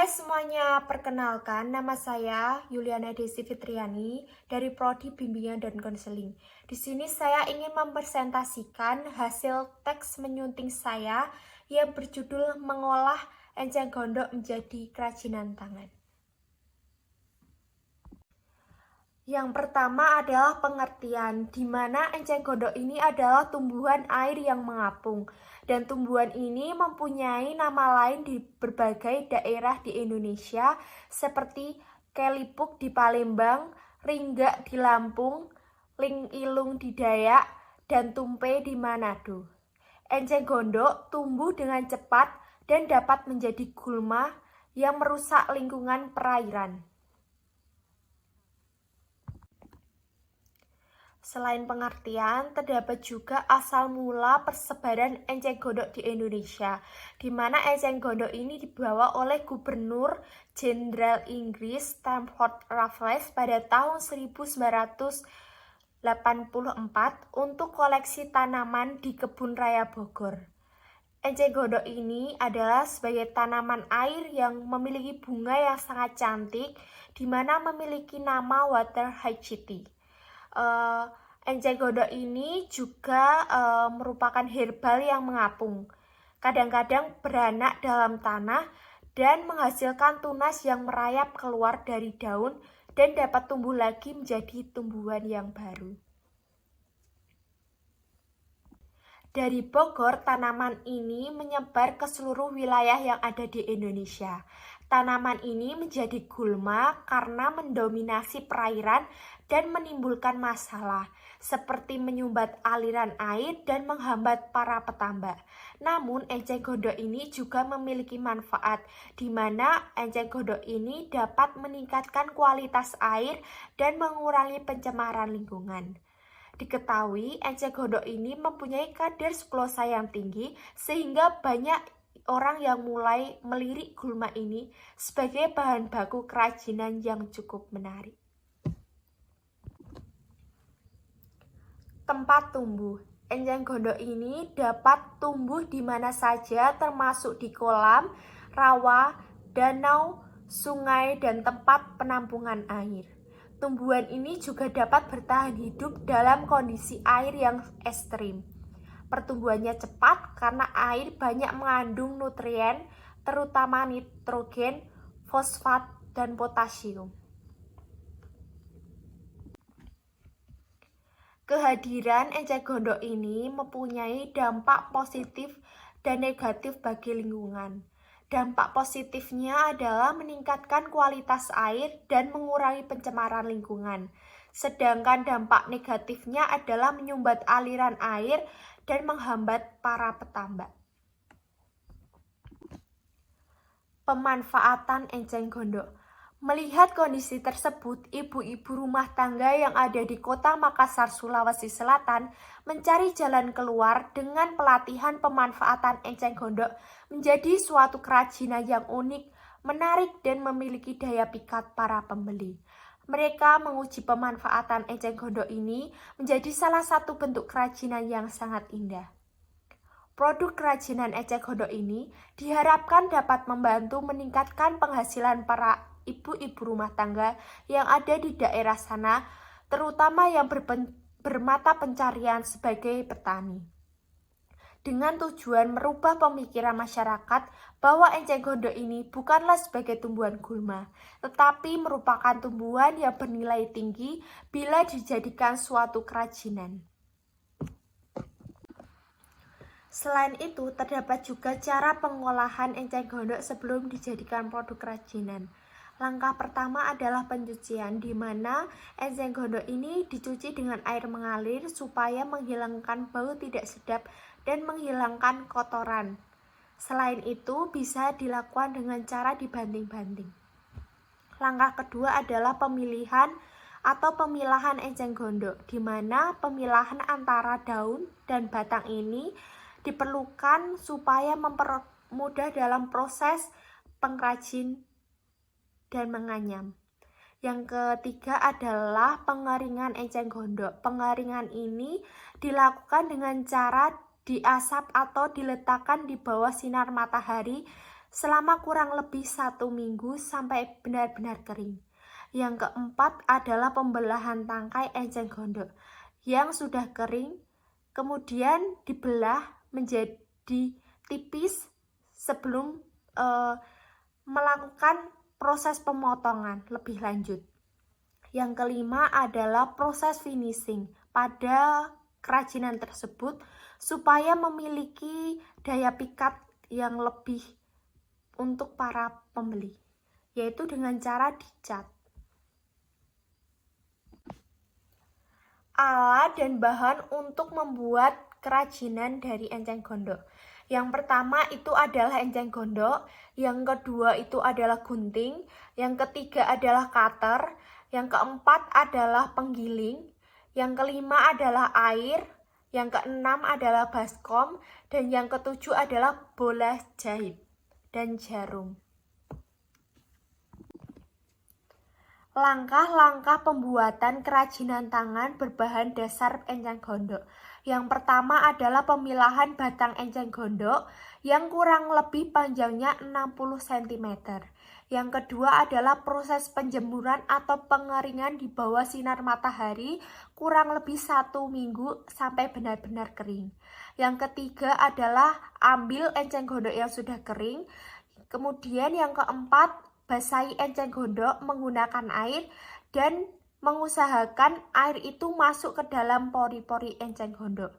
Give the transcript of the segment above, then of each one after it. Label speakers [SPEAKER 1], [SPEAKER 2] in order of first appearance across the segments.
[SPEAKER 1] Hai semuanya, perkenalkan nama saya Yuliana Desi Fitriani dari Prodi Bimbingan dan Konseling. Di sini saya ingin mempresentasikan hasil teks menyunting saya yang berjudul mengolah enceng gondok menjadi kerajinan tangan. Yang pertama adalah pengertian, di mana enceng gondok ini adalah tumbuhan air yang mengapung. Dan tumbuhan ini mempunyai nama lain di berbagai daerah di Indonesia, seperti kelipuk di Palembang, ringgak di Lampung, ling ilung di Dayak, dan tumpe di Manado. Enceng gondok tumbuh dengan cepat dan dapat menjadi gulma yang merusak lingkungan perairan. Selain pengertian, terdapat juga asal mula persebaran enceng gondok di Indonesia, di mana enceng gondok ini dibawa oleh Gubernur Jenderal Inggris Stamford Raffles pada tahun 1984 untuk koleksi tanaman di Kebun Raya Bogor. Enceng gondok ini adalah sebagai tanaman air yang memiliki bunga yang sangat cantik, di mana memiliki nama Water Hyacinth. Enceng gondok ini juga merupakan herbal yang mengapung. Kadang-kadang beranak dalam tanah dan menghasilkan tunas yang merayap keluar dari daun dan dapat tumbuh lagi menjadi tumbuhan yang baru. Dari Bogor, tanaman ini menyebar ke seluruh wilayah yang ada di Indonesia. Tanaman ini menjadi gulma karena mendominasi perairan dan menimbulkan masalah, seperti menyumbat aliran air dan menghambat para petambak. Namun, enceng gondok ini juga memiliki manfaat, di mana enceng gondok ini dapat meningkatkan kualitas air dan mengurangi pencemaran lingkungan. Diketahui, enceng gondok ini mempunyai kadar suklosa yang tinggi, sehingga banyak orang yang mulai melirik gulma ini sebagai bahan baku kerajinan yang cukup menarik. Tempat tumbuh. Enceng gondok ini dapat tumbuh di mana saja, termasuk di kolam, rawa, danau, sungai, dan tempat penampungan air. Tumbuhan ini juga dapat bertahan hidup dalam kondisi air yang ekstrim. Pertumbuhannya cepat karena air banyak mengandung nutrien, terutama nitrogen, fosfat, dan potasium. Kehadiran enceng gondok ini mempunyai dampak positif dan negatif bagi lingkungan. Dampak positifnya adalah meningkatkan kualitas air dan mengurangi pencemaran lingkungan. Sedangkan dampak negatifnya adalah menyumbat aliran air dan menghambat para petambak. Pemanfaatan enceng gondok. Melihat kondisi tersebut, ibu-ibu rumah tangga yang ada di Kota Makassar, Sulawesi Selatan mencari jalan keluar dengan pelatihan pemanfaatan enceng gondok menjadi suatu kerajinan yang unik, menarik, dan memiliki daya pikat para pembeli. Mereka menguji pemanfaatan enceng gondok ini menjadi salah satu bentuk kerajinan yang sangat indah. Produk kerajinan enceng gondok ini diharapkan dapat membantu meningkatkan penghasilan para ibu-ibu rumah tangga yang ada di daerah sana, terutama yang bermata pencarian sebagai petani. Dengan tujuan merubah pemikiran masyarakat bahwa enceng gondok ini bukanlah sebagai tumbuhan gulma, tetapi merupakan tumbuhan yang bernilai tinggi bila dijadikan suatu kerajinan. Selain itu, terdapat juga cara pengolahan enceng gondok sebelum dijadikan produk kerajinan. Langkah pertama adalah pencucian, di mana enceng gondok ini dicuci dengan air mengalir supaya menghilangkan bau tidak sedap dan menghilangkan kotoran. Selain itu, bisa dilakukan dengan cara dibanting-banting. Langkah kedua adalah pemilihan atau pemilahan enceng gondok, di mana pemilahan antara daun dan batang ini diperlukan supaya mempermudah dalam proses pengrajin dan menganyam. Yang ketiga adalah pengeringan enceng gondok. Pengeringan ini dilakukan dengan cara diasap atau diletakkan di bawah sinar matahari selama kurang lebih 1 minggu sampai benar-benar kering. Yang keempat adalah pembelahan tangkai enceng gondok yang sudah kering, kemudian dibelah menjadi tipis sebelum melakukan proses pemotongan lebih lanjut. Yang kelima adalah proses finishing pada kerajinan tersebut supaya memiliki daya pikat yang lebih untuk para pembeli, yaitu dengan cara dicat. Alat dan bahan untuk membuat kerajinan dari enceng gondok. Yang pertama itu adalah enceng gondok, yang kedua itu adalah gunting, yang ketiga adalah cutter, yang keempat adalah penggiling, yang kelima adalah air, yang keenam adalah baskom, dan yang ketujuh adalah bola jahit dan jarum. Langkah-langkah pembuatan kerajinan tangan berbahan dasar enceng gondok. Yang pertama adalah pemilahan batang enceng gondok yang kurang lebih panjangnya 60 cm. Yang kedua adalah proses penjemuran atau pengeringan di bawah sinar matahari kurang lebih 1 minggu sampai benar-benar kering. Yang ketiga adalah ambil enceng gondok yang sudah kering. Kemudian yang keempat, basahi enceng gondok menggunakan air dan mengusahakan air itu masuk ke dalam pori-pori enceng gondok.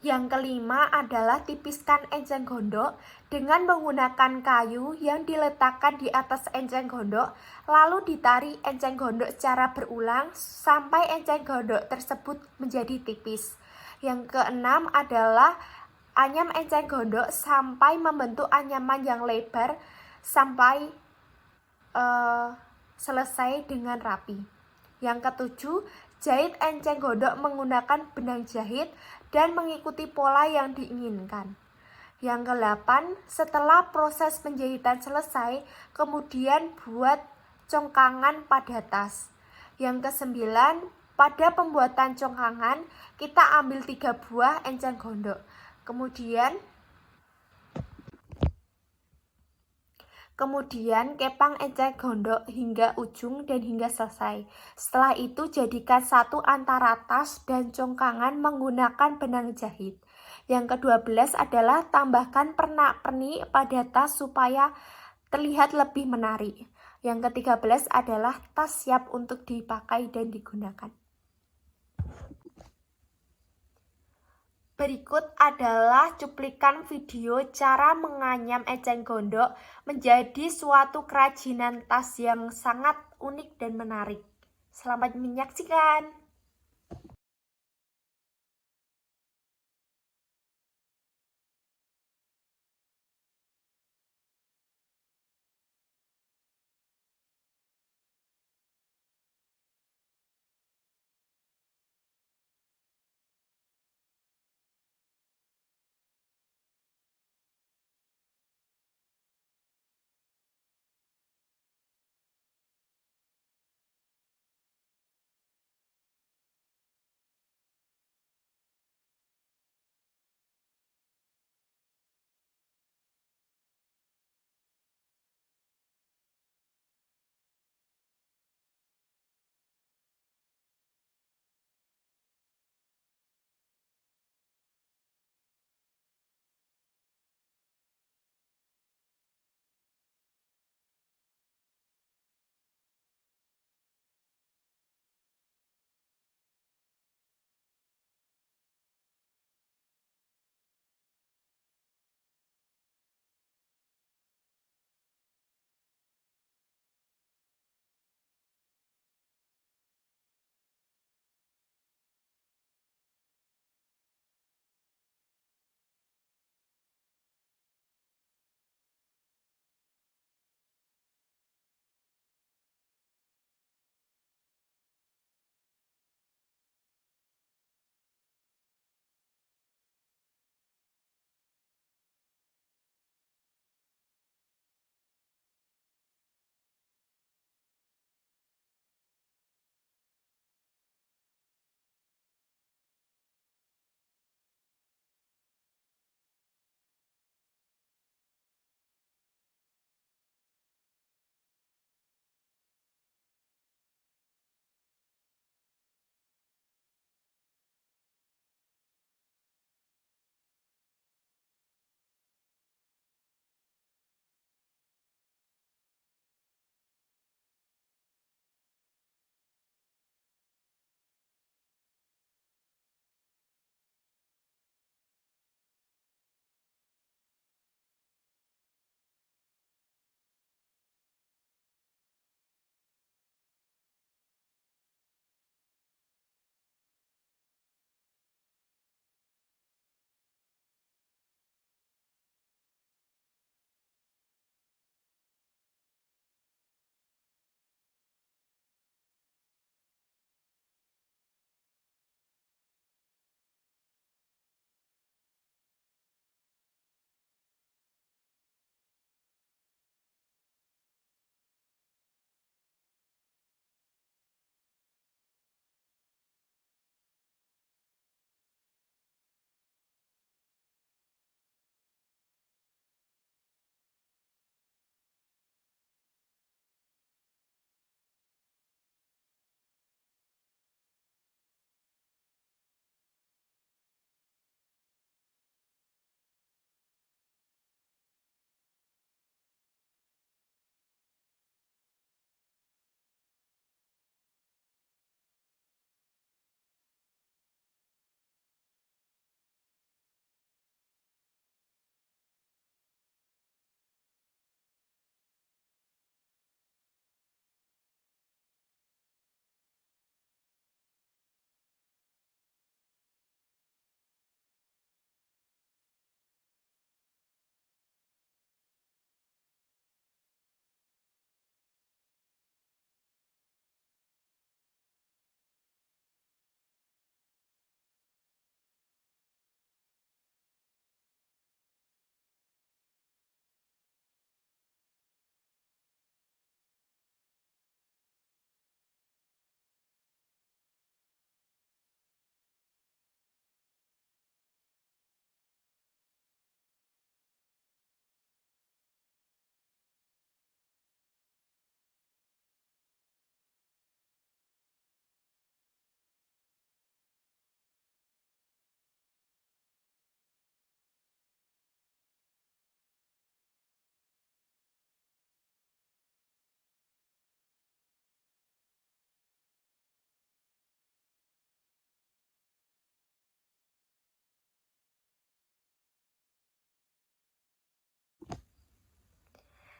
[SPEAKER 1] Yang kelima adalah tipiskan enceng gondok dengan menggunakan kayu yang diletakkan di atas enceng gondok, lalu ditarik enceng gondok secara berulang sampai enceng gondok tersebut menjadi tipis. Yang keenam adalah anyam enceng gondok sampai membentuk anyaman yang lebar sampai selesai dengan rapi. Yang ketujuh, jahit enceng gondok menggunakan benang jahit dan mengikuti pola yang diinginkan. Yang kedelapan, setelah proses penjahitan selesai, kemudian buat congkangan pada tas. Yang kesembilan, pada pembuatan congkangan, kita ambil 3 buah enceng gondok. Kemudian kepang enceng gondok hingga ujung dan hingga selesai. Setelah itu jadikan satu antara tas dan congkangan menggunakan benang jahit. Yang ke-12 adalah tambahkan pernak-pernik pada tas supaya terlihat lebih menarik. Yang ke-13 adalah tas siap untuk dipakai dan digunakan. Berikut adalah cuplikan video cara menganyam enceng gondok menjadi suatu kerajinan tas yang sangat unik dan menarik. Selamat menyaksikan!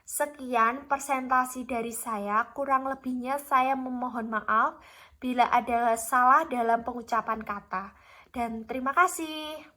[SPEAKER 1] Sekian presentasi dari saya, kurang lebihnya saya memohon maaf bila ada salah dalam pengucapan kata. Dan terima kasih.